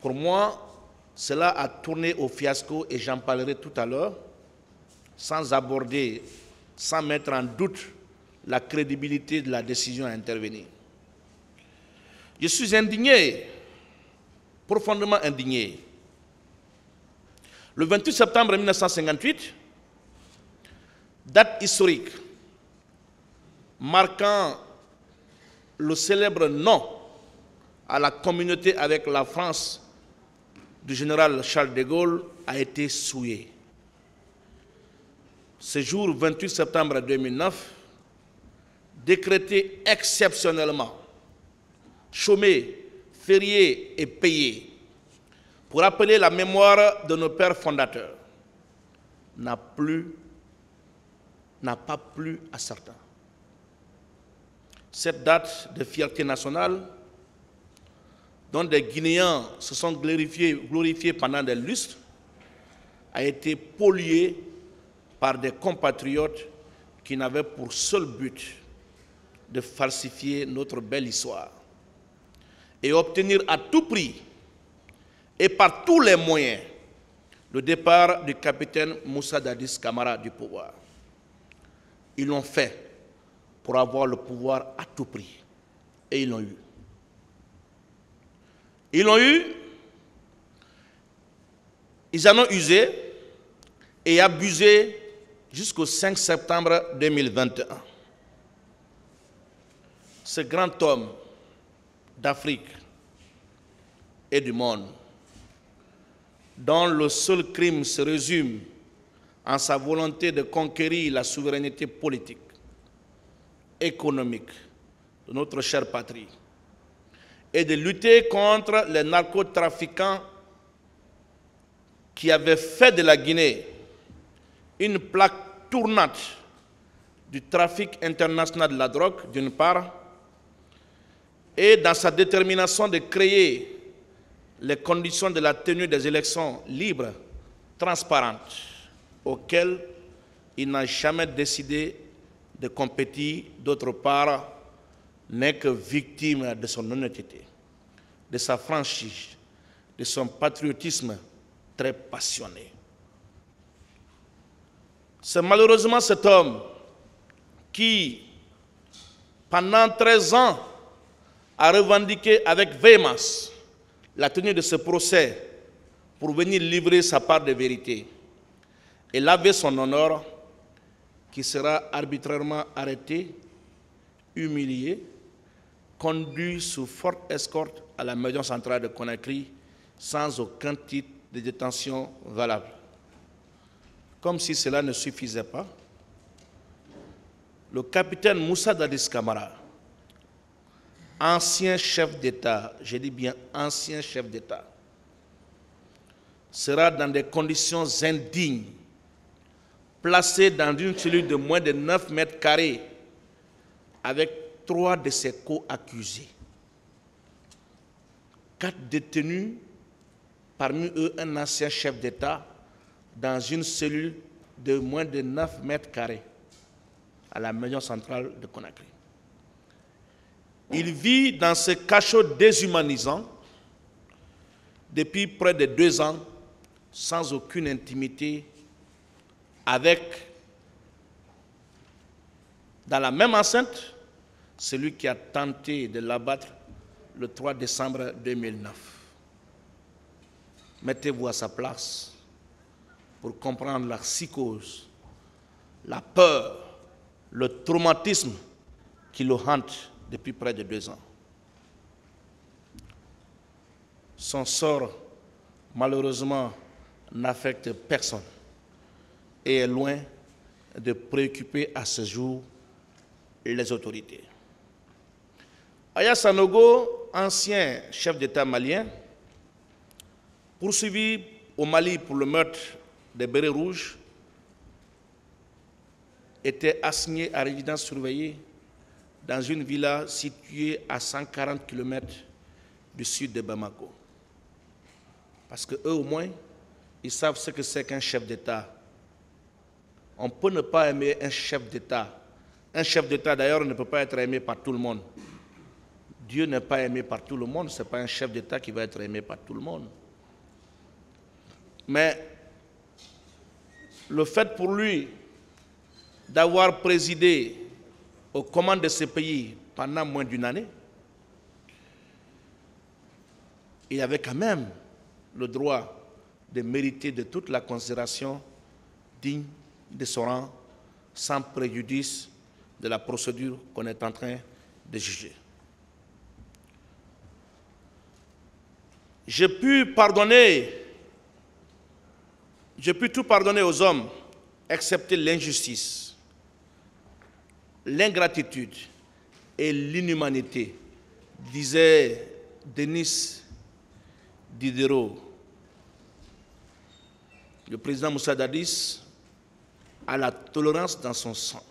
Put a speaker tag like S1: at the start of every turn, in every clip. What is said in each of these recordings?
S1: Pour moi, cela a tourné au fiasco et j'en parlerai tout à l'heure, sans aborder, sans mettre en doute la crédibilité de la décision à intervenir. Je suis indigné, profondément indigné. Le 28 septembre 1958, date historique marquant le célèbre non à la communauté avec la France du général Charles de Gaulle, a été souillé. Ce jour 28 septembre 2009, décrété exceptionnellement, chômé, férié et payé, pour rappeler la mémoire de nos pères fondateurs, n'a pas plu à certains. Cette date de fierté nationale, dont des Guinéens se sont glorifiés pendant des lustres, a été polluée par des compatriotes qui n'avaient pour seul but de falsifier notre belle histoire et obtenir à tout prix et par tous les moyens le départ du capitaine Moussa Dadis Camara du pouvoir. Ils l'ont fait pour avoir le pouvoir à tout prix. Et ils l'ont eu. Ils l'ont eu, ils en ont usé et abusé jusqu'au 5 septembre 2021. Ce grand homme d'Afrique et du monde, dont le seul crime se résume en sa volonté de conquérir la souveraineté politique, économique de notre chère patrie et de lutter contre les narcotrafiquants qui avaient fait de la Guinée une plaque tournante du trafic international de la drogue, d'une part, et dans sa détermination de créer les conditions de la tenue des élections libres, transparentes, auxquelles il n'a jamais décidé de compétir, d'autre part, n'est que victime de son honnêteté, de sa franchise, de son patriotisme très passionné. C'est malheureusement cet homme qui, pendant 13 ans, a revendiqué avec véhémence la tenue de ce procès pour venir livrer sa part de vérité et laver son honneur, qui sera arbitrairement arrêté, humilié, conduit sous forte escorte à la maison centrale de Conakry sans aucun titre de détention valable. Comme si cela ne suffisait pas, le capitaine Moussa Dadis Camara, ancien chef d'État, je dis bien ancien chef d'État, sera dans des conditions indignes, placé dans une cellule de moins de 9 mètres carrés avec 3 de ses co-accusés. 4 détenus, parmi eux un ancien chef d'État, dans une cellule de moins de 9 mètres carrés à la maison centrale de Conakry. Il vit dans ce cachot déshumanisant depuis près de 2 ans, sans aucune intimité, avec, dans la même enceinte, celui qui a tenté de l'abattre le 3 décembre 2009. Mettez-vous à sa place pour comprendre la psychose, la peur, le traumatisme qui le hante depuis près de 2 ans. Son sort, malheureusement, n'affecte personne et est loin de préoccuper à ce jour les autorités. Aya Sanogo, ancien chef d'État malien, poursuivi au Mali pour le meurtre des bérets rouges, était assigné à résidence surveillée dans une villa située à 140 km du sud de Bamako. Parce qu'eux, au moins, ils savent ce que c'est qu'un chef d'État. On peut ne pas aimer un chef d'État. Un chef d'État, d'ailleurs, ne peut pas être aimé par tout le monde. Dieu n'est pas aimé par tout le monde, ce n'est pas un chef d'État qui va être aimé par tout le monde. Mais le fait pour lui d'avoir présidé aux commandes de ce pays pendant moins d'une année, il avait quand même le droit de mériter de toute la considération digne de son rang, sans préjudice de la procédure qu'on est en train de juger. J'ai pu tout pardonner aux hommes, excepté l'injustice, l'ingratitude et l'inhumanité, disait Denis Diderot. Le président Moussa Dadis a la tolérance dans son sang.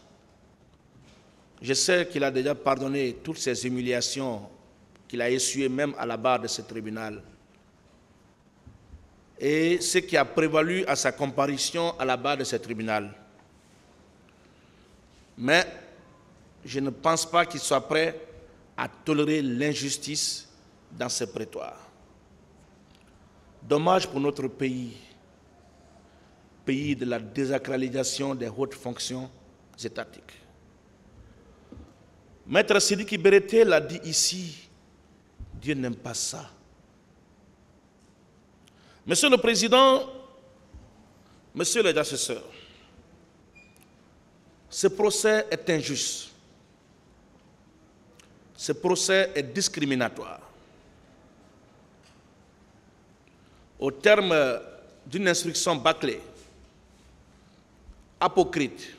S1: Je sais qu'il a déjà pardonné toutes ces humiliations qu'il a essuyées même à la barre de ce tribunal. Et ce qui a prévalu à sa comparution à la barre de ce tribunal. Mais je ne pense pas qu'il soit prêt à tolérer l'injustice dans ce prétoire. Dommage pour notre pays, pays de la désacralisation des hautes fonctions étatiques. Maître Sidiki Berete l'a dit ici, Dieu n'aime pas ça. Monsieur le Président, Monsieur les assesseurs, ce procès est injuste. Ce procès est discriminatoire. Au terme d'une instruction bâclée, apocryphe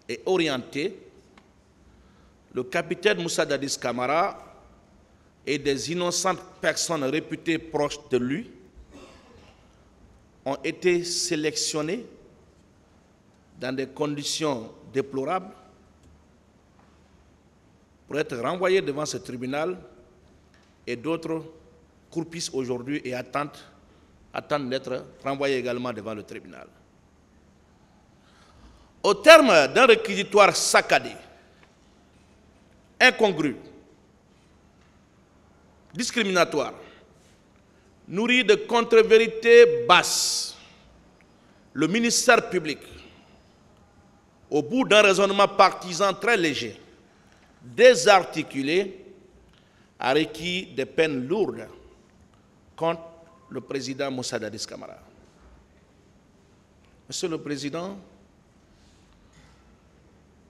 S1: et orientée, le capitaine Moussa Dadis Camara et des innocentes personnes réputées proches de lui ont été sélectionnés dans des conditions déplorables pour être renvoyés devant ce tribunal, et d'autres croupissent aujourd'hui et attendent d'être renvoyés également devant le tribunal. Au terme d'un réquisitoire saccadé, incongru, discriminatoire, nourri de contre-vérités basses, le ministère public, au bout d'un raisonnement partisan très léger, désarticulé, a requis des peines lourdes contre le président Moussa Dadis Camara. Monsieur le Président,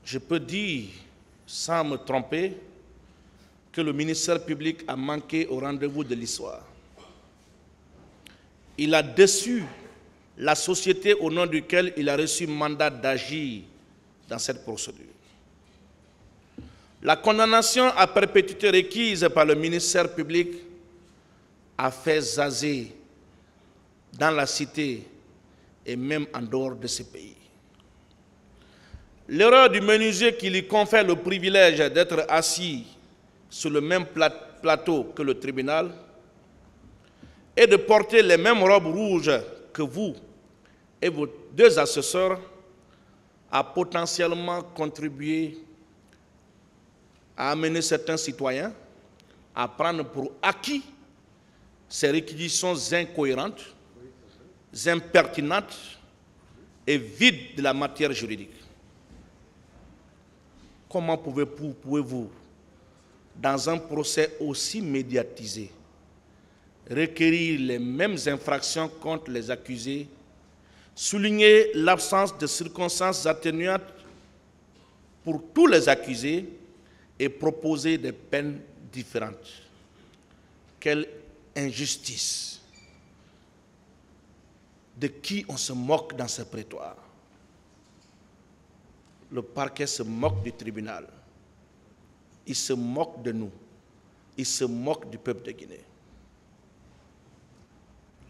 S1: je peux dire, sans me tromper, que le ministère public a manqué au rendez-vous de l'histoire. Il a déçu la société au nom duquel il a reçu mandat d'agir dans cette procédure. La condamnation à perpétuité requise par le ministère public a fait jaser dans la cité et même en dehors de ce pays. L'erreur du menuisier qui lui confère le privilège d'être assis sur le même plateau que le tribunal et de porter les mêmes robes rouges que vous et vos deux assesseurs a potentiellement contribué à amener certains citoyens à prendre pour acquis ces réquisitions incohérentes, impertinentes et vides de la matière juridique. Comment pouvez-vous, dans un procès aussi médiatisé, requérir les mêmes infractions contre les accusés, souligner l'absence de circonstances atténuantes pour tous les accusés et proposer des peines différentes? Quelle injustice! De qui on se moque dans ce prétoire? Le parquet se moque du tribunal. Il se moque de nous. Il se moque du peuple de Guinée.